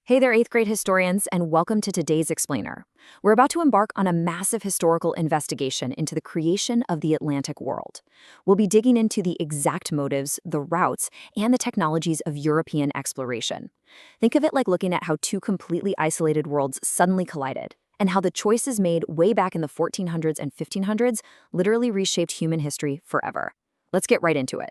Hey there, 8th grade historians, and welcome to today's Explainer. We're about to embark on a massive historical investigation into the creation of the Atlantic world. We'll be digging into the exact motives, the routes, and the technologies of European exploration. Think of it like looking at how two completely isolated worlds suddenly collided, and how the choices made way back in the 1400s and 1500s literally reshaped human history forever. Let's get right into it.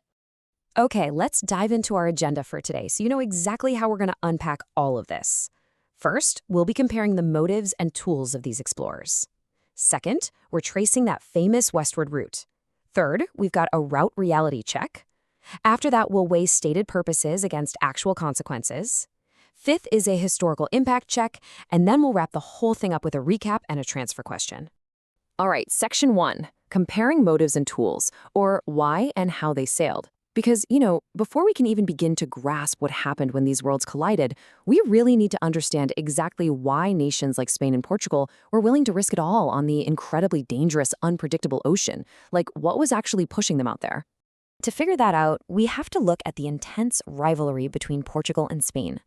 Okay, let's dive into our agenda for today so you know exactly how we're going to unpack all of this. First, we'll be comparing the motives and tools of these explorers. Second, we're tracing that famous westward route. Third, we've got a route reality check. After that, we'll weigh stated purposes against actual consequences. Fifth is a historical impact check, and then we'll wrap the whole thing up with a recap and a transfer question. All right, Section 1, comparing motives and tools, or why and how they sailed. Because, before we can even begin to grasp what happened when these worlds collided, we really need to understand exactly why nations like Spain and Portugal were willing to risk it all on the incredibly dangerous, unpredictable ocean. Like, what was actually pushing them out there? To figure that out, we have to look at the intense rivalry between Portugal and Spain.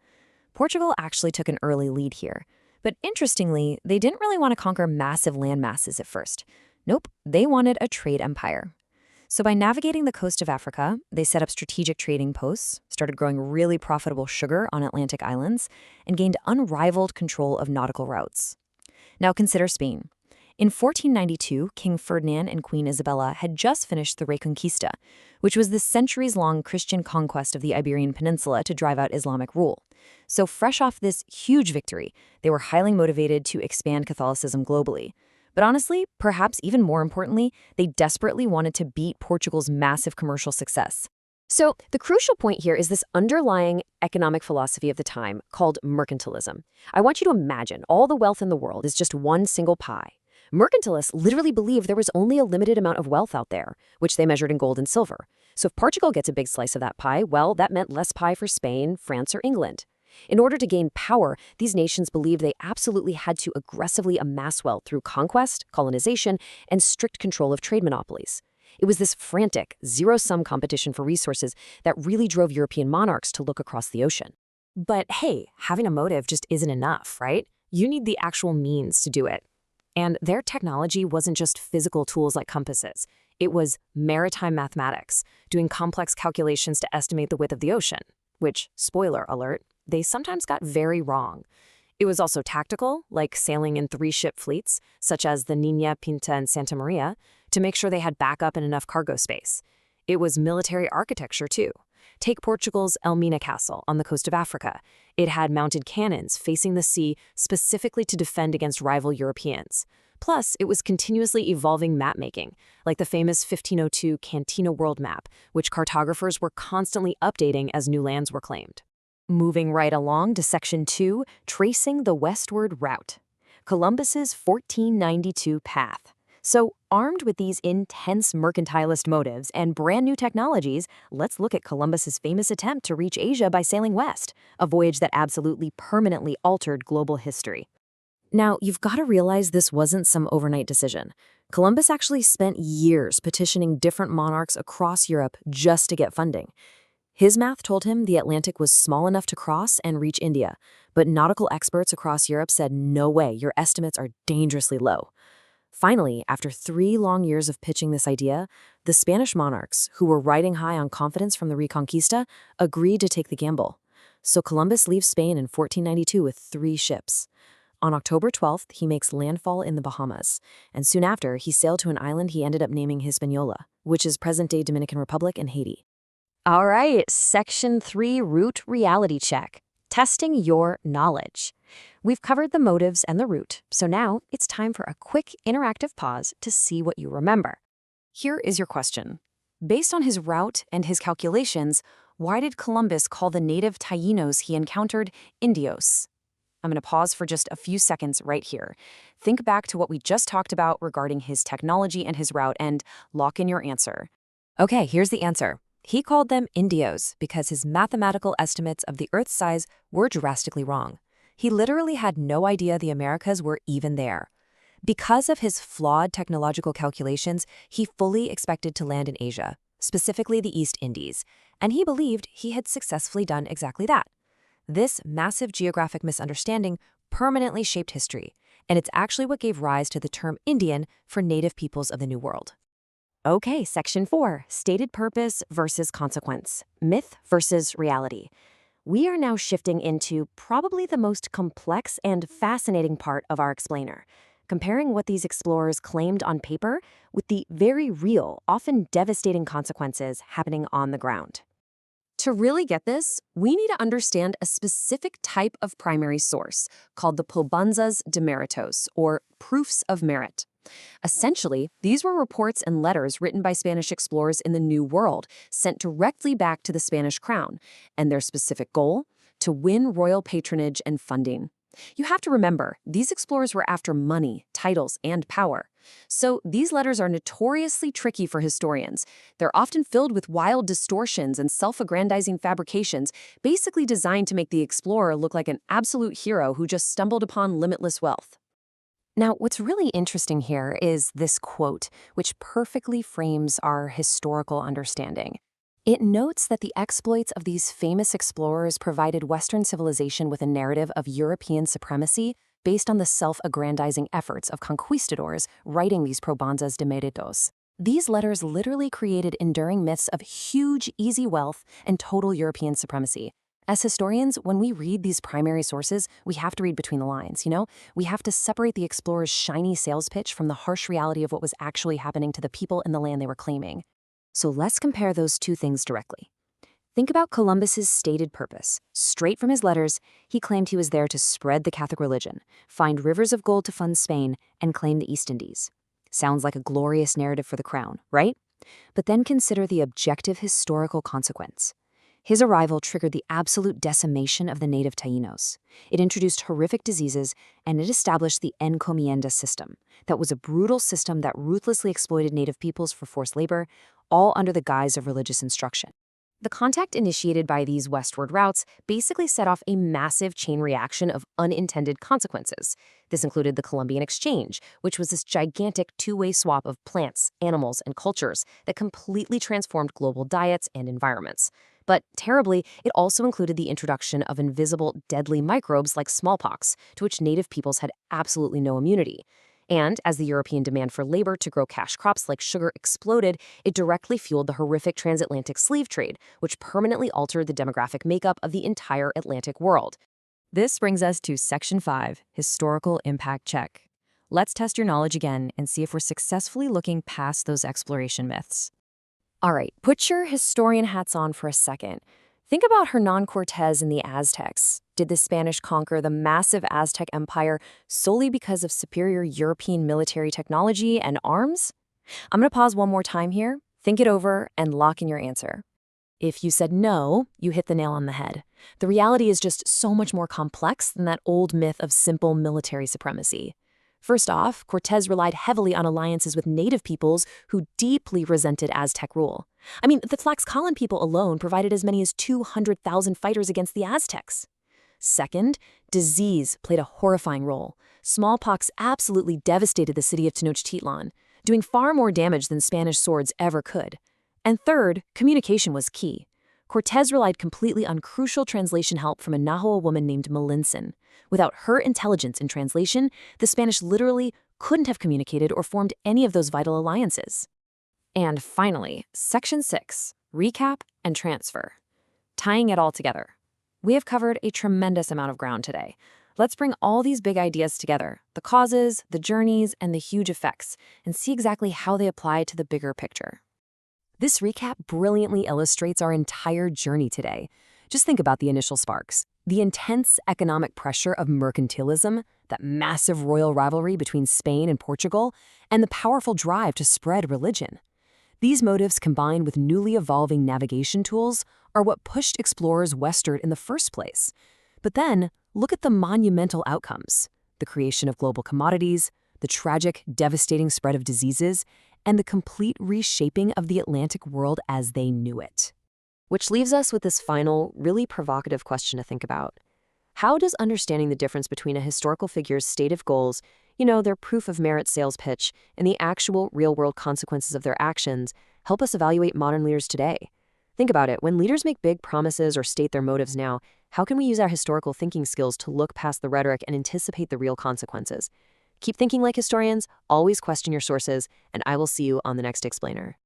Portugal actually took an early lead here. But interestingly, they didn't really want to conquer massive land masses at first. Nope, they wanted a trade empire. So by navigating the coast of Africa, they set up strategic trading posts, started growing really profitable sugar on Atlantic islands, and gained unrivaled control of nautical routes. Now consider Spain. In 1492, King Ferdinand and Queen Isabella had just finished the Reconquista, which was the centuries-long Christian conquest of the Iberian Peninsula to drive out Islamic rule. So fresh off this huge victory, they were highly motivated to expand Catholicism globally. But honestly, perhaps even more importantly, they desperately wanted to beat Portugal's massive commercial success. So the crucial point here is this underlying economic philosophy of the time called mercantilism. I want you to imagine all the wealth in the world is just one single pie. Mercantilists literally believed there was only a limited amount of wealth out there, which they measured in gold and silver. So if Portugal gets a big slice of that pie, well, that meant less pie for Spain, France, or England. In order to gain power, these nations believed they absolutely had to aggressively amass wealth through conquest, colonization, and strict control of trade monopolies. It was this frantic, zero-sum competition for resources that really drove European monarchs to look across the ocean. But hey, having a motive just isn't enough, right? You need the actual means to do it. And their technology wasn't just physical tools like compasses. It was maritime mathematics, doing complex calculations to estimate the width of the ocean, which, spoiler alert, they sometimes got very wrong. It was also tactical, like sailing in 3-ship fleets, such as the Niña, Pinta, and Santa Maria, to make sure they had backup and enough cargo space. It was military architecture, too. Take Portugal's Elmina Castle on the coast of Africa. It had mounted cannons facing the sea specifically to defend against rival Europeans. Plus, it was continuously evolving mapmaking, like the famous 1502 Cantina World Map, which cartographers were constantly updating as new lands were claimed. Moving right along to Section 2, tracing the westward route. Columbus's 1492 path. So, armed with these intense mercantilist motives and brand new technologies, let's look at Columbus's famous attempt to reach Asia by sailing west, a voyage that absolutely permanently altered global history. Now, you've got to realize this wasn't some overnight decision. Columbus actually spent years petitioning different monarchs across Europe just to get funding. His math told him the Atlantic was small enough to cross and reach India, but nautical experts across Europe said, no way, your estimates are dangerously low. Finally, after 3 long years of pitching this idea, the Spanish monarchs, who were riding high on confidence from the Reconquista, agreed to take the gamble. So Columbus leaves Spain in 1492 with 3 ships. On October 12th, he makes landfall in the Bahamas, and soon after, he sailed to an island he ended up naming Hispaniola, which is present-day Dominican Republic and Haiti. All right, Section 3, Route Reality Check. Testing your knowledge. We've covered the motives and the route, so now it's time for a quick interactive pause to see what you remember. Here is your question. Based on his route and his calculations, why did Columbus call the native Taínos he encountered Indios? I'm going to pause for just a few seconds right here. Think back to what we just talked about regarding his technology and his route and lock in your answer. Okay, here's the answer. He called them Indios because his mathematical estimates of the Earth's size were drastically wrong. He literally had no idea the Americas were even there. Because of his flawed technological calculations, he fully expected to land in Asia, specifically the East Indies, and he believed he had successfully done exactly that. This massive geographic misunderstanding permanently shaped history, and it's actually what gave rise to the term Indian for native peoples of the New World. Okay, Section 4, Stated Purpose versus Consequence, Myth versus Reality. We are now shifting into probably the most complex and fascinating part of our explainer, comparing what these explorers claimed on paper with the very real, often devastating consequences happening on the ground. To really get this, we need to understand a specific type of primary source called the probanzas de méritos, or proofs of merit. Essentially, these were reports and letters written by Spanish explorers in the New World, sent directly back to the Spanish crown, and their specific goal? To win royal patronage and funding. You have to remember, these explorers were after money, titles, and power. So these letters are notoriously tricky for historians. They're often filled with wild distortions and self-aggrandizing fabrications, basically designed to make the explorer look like an absolute hero who just stumbled upon limitless wealth. Now, what's really interesting here is this quote, which perfectly frames our historical understanding. It notes that the exploits of these famous explorers provided Western civilization with a narrative of European supremacy based on the self-aggrandizing efforts of conquistadors writing these probanzas de méritos. These letters literally created enduring myths of huge, easy wealth and total European supremacy. As historians, when we read these primary sources, we have to read between the lines, We have to separate the explorer's shiny sales pitch from the harsh reality of what was actually happening to the people in the land they were claiming. So let's compare those two things directly. Think about Columbus's stated purpose. Straight from his letters, he claimed he was there to spread the Catholic religion, find rivers of gold to fund Spain, and claim the East Indies. Sounds like a glorious narrative for the crown, right? But then consider the objective historical consequence. His arrival triggered the absolute decimation of the native Taínos. It introduced horrific diseases, and it established the encomienda system. That was a brutal system that ruthlessly exploited native peoples for forced labor, all under the guise of religious instruction. The contact initiated by these westward routes basically set off a massive chain reaction of unintended consequences. This included the Columbian Exchange, which was this gigantic two-way swap of plants, animals, and cultures that completely transformed global diets and environments. But terribly, it also included the introduction of invisible, deadly microbes like smallpox, to which native peoples had absolutely no immunity. And as the European demand for labor to grow cash crops like sugar exploded, it directly fueled the horrific transatlantic slave trade, which permanently altered the demographic makeup of the entire Atlantic world. This brings us to Section 5, Historical Impact Check. Let's test your knowledge again and see if we're successfully looking past those exploration myths. All right, put your historian hats on for a second. Think about Hernán Cortés and the Aztecs. Did the Spanish conquer the massive Aztec Empire solely because of superior European military technology and arms? I'm going to pause one more time here, think it over, and lock in your answer. If you said no, you hit the nail on the head. The reality is just so much more complex than that old myth of simple military supremacy. First off, Cortés relied heavily on alliances with native peoples who deeply resented Aztec rule. I mean, the Tlaxcalan people alone provided as many as 200,000 fighters against the Aztecs. Second, disease played a horrifying role. Smallpox absolutely devastated the city of Tenochtitlan, doing far more damage than Spanish swords ever could. And third, communication was key. Cortés relied completely on crucial translation help from a Nahua woman named Melinson. Without her intelligence in translation, the Spanish literally couldn't have communicated or formed any of those vital alliances. And finally, Section 6, Recap and Transfer. Tying it all together. We have covered a tremendous amount of ground today. Let's bring all these big ideas together, the causes, the journeys, and the huge effects, and see exactly how they apply to the bigger picture. This recap brilliantly illustrates our entire journey today. Just think about the initial sparks. The intense economic pressure of mercantilism, that massive royal rivalry between Spain and Portugal, and the powerful drive to spread religion. These motives, combined with newly evolving navigation tools, are what pushed explorers westward in the first place. But then, look at the monumental outcomes: the creation of global commodities, the tragic, devastating spread of diseases, and the complete reshaping of the Atlantic world as they knew it. Which leaves us with this final, really provocative question to think about. How does understanding the difference between a historical figure's stated goals, their proof of merit sales pitch, and the actual real-world consequences of their actions, help us evaluate modern leaders today? Think about it. When leaders make big promises or state their motives now, how can we use our historical thinking skills to look past the rhetoric and anticipate the real consequences? Keep thinking like historians, always question your sources, and I will see you on the next explainer.